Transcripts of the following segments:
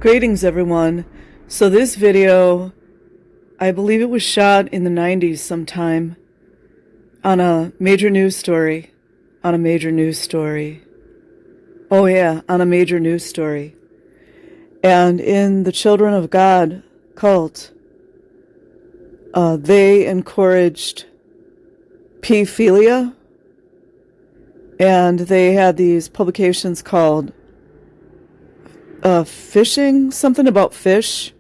Greetings, everyone. So this video, I believe it was shot in the 90s sometime on a major news story. On a major news story. Oh yeah, on a major news story. And in the Children of God cult, they encouraged filia, and they had these publications called fishing, something about fish.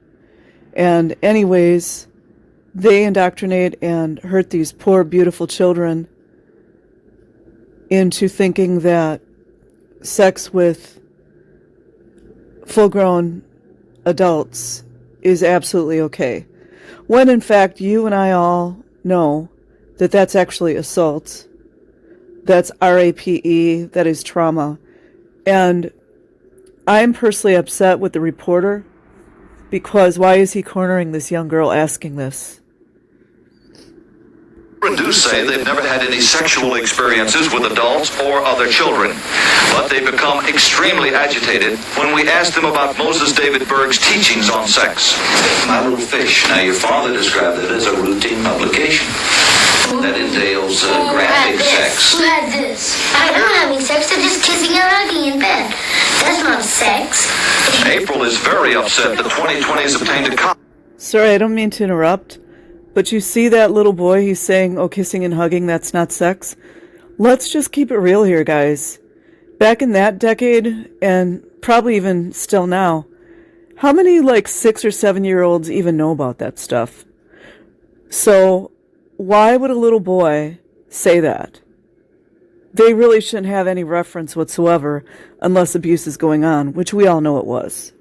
And anyways, they indoctrinate and hurt these poor, beautiful children into thinking that sex with full-grown adults is absolutely okay, when in fact you and I all know that that's actually assault. That's RAPE, that is trauma. And I'm personally upset with the reporter, because why is he cornering this young girl asking this? Children do say they've never had any sexual experiences with adults or other children, but they become extremely agitated when we ask them about Moses David Berg's teachings on sex. My Little Fish. Now, your father described it as a routine publication that entails graphic sex. Who had this? I'm not having sex, I'm just kissing and hugging in bed. That's not sex. April is very upset that 2020 has obtained a copy. Sorry, I don't mean to interrupt, but you see that little boy, he's saying, oh, kissing and hugging, that's not sex. Let's just keep it real here, guys. Back in that decade, and probably even still now, how many, 6 or 7 year olds even know about that stuff? So, why would a little boy say that? They really shouldn't have any reference whatsoever unless abuse is going on, which we all know it was.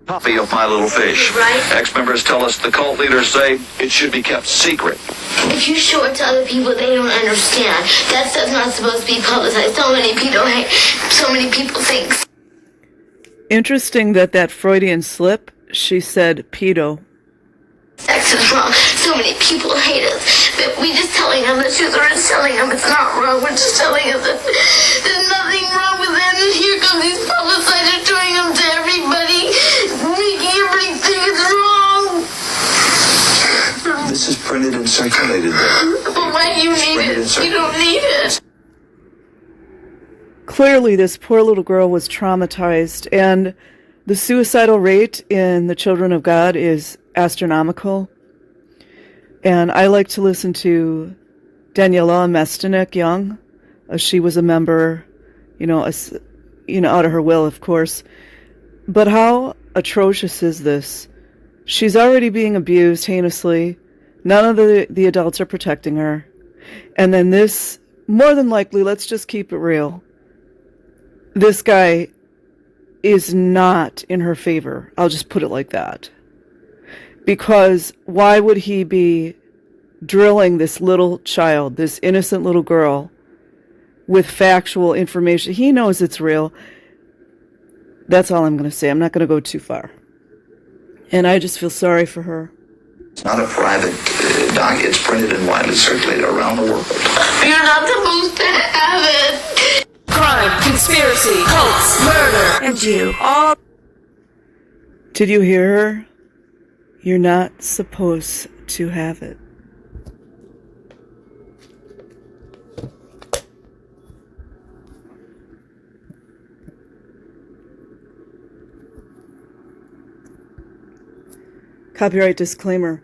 Copy of My Little Fish. Right. Ex-members tell us the cult leaders say it should be kept secret. If you show it to other people, they don't understand. That stuff's not supposed to be publicized. So many people think. Interesting that Freudian slip, she said pedo. Sex is wrong. So many people hate us. But we just telling them the truth. We're just telling them it's not wrong. We're just telling them that there's nothing wrong with them. And here come these publicizers doing them to everybody. Making everything is wrong. This is printed and circulated there. But why do you need it? You don't need it. Clearly, this poor little girl was traumatized, and the suicidal rate in the Children of God is astronomical. And I like to listen to Daniela Mestenik Young. She was a member, out of her will, of course. But how atrocious is this? She's already being abused heinously. None of the adults are protecting her. And then this, more than likely, let's just keep it real, this guy is not in her favor. I'll just put it like that. Because why would he be drilling this little child, this innocent little girl, with factual information? He knows it's real. That's all I'm going to say. I'm not going to go too far. And I just feel sorry for her. It's not a private doc. It's printed and widely circulated around the world. You're not supposed to have it. Crime, conspiracy, cults, murder, and you all. Did you hear her? You're not supposed to have it. Copyright disclaimer.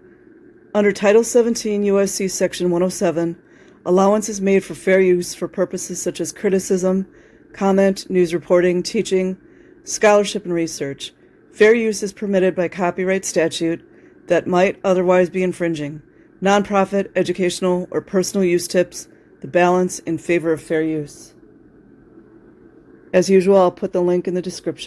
Under Title 17 U.S.C. Section 107, allowance is made for fair use for purposes such as criticism, comment, news reporting, teaching, scholarship, and research. Fair use is permitted by copyright statute that might otherwise be infringing. Nonprofit, educational, or personal use tips the balance in favor of fair use. As usual, I'll put the link in the description.